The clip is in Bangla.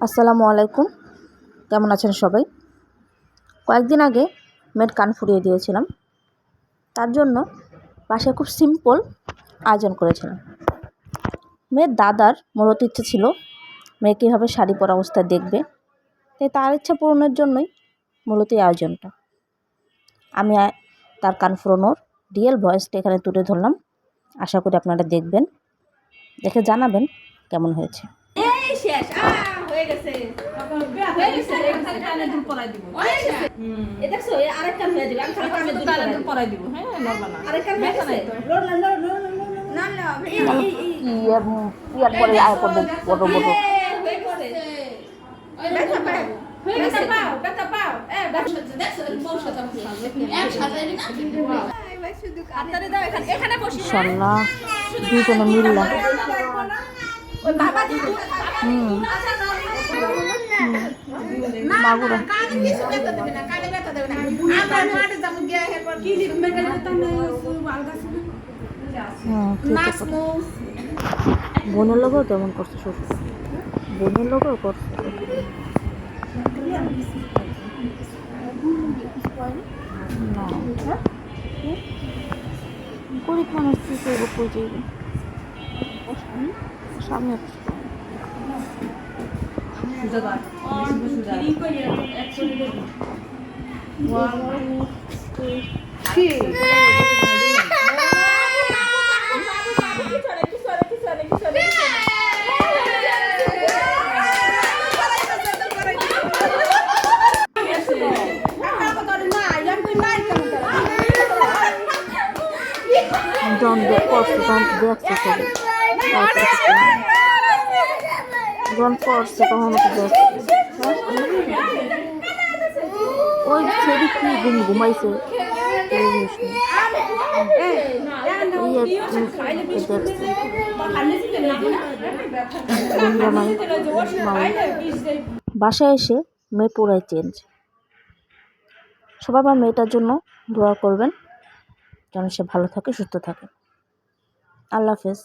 আসসালামু আলাইকুম। কেমন আছেন সবাই? কয়েকদিন আগে মেয়ের কান ফুরিয়ে দিয়েছিলাম। তার জন্য বাসায় খুব সিম্পল আয়োজন করেছিলাম। মেয়ের দাদার মূলত ইচ্ছে ছিল মেয়ে কীভাবে শাড়ি পরা অবস্থায় দেখবে, তাই তার ইচ্ছা পূরণের জন্যই মূলত এই আয়োজনটা। আমি তার কান ফুরানোর রিয়েল ভয়েসটা এখানে তুলে ধরলাম। আশা করি আপনারা দেখবেন, দেখে জানাবেন কেমন হয়েছে। হয়ে গেছে কানে দুল পরাই দিব। এ দেখছো আরেক কান হয়ে যাবে। আমি খালি কানে দুল পরাই দিব। হ্যাঁ নরবা না। আরেক কান হয়ে গেছে। না না ইয়ার পরে আয় করবে বড় বড়। হয়ে গেছে। ব্যথা পাও। হয়ে গেছে পাও, ব্যথা পাও। দেখছো বসে যাবে। এক সাজাইবি না? শুধু কানে দাও এখানে বসি। ইনশাআল্লাহ দুজনে মিললা। ওই বাবা দিদি মাগুরা কানে কিছু ব্যথা দেবে না, কানে ব্যথা দেবে না। আমরা মাঠে যাব গিয়া এরপর কি দিন মেকালে করতাম না আলগা ছিল। বোনের লোকও তেমন করছে, শ্বশুর বোনের লোকও করছে। গরিব মানুষ কি করবো, কই যাইবে সামনে যখন করছে তখন দেখছে সবাই, যখন করছে তখন দেখছে। ওই ছেলে কি ঘুমাইছে বাসায় এসে মেয়ে পুরাই চেঞ্জ। সবাই আমার মেয়েটার জন্য দোয়া করবেন যেন সে ভালো থাকে, সুস্থ থাকে। আল্লাহ হাফেজ।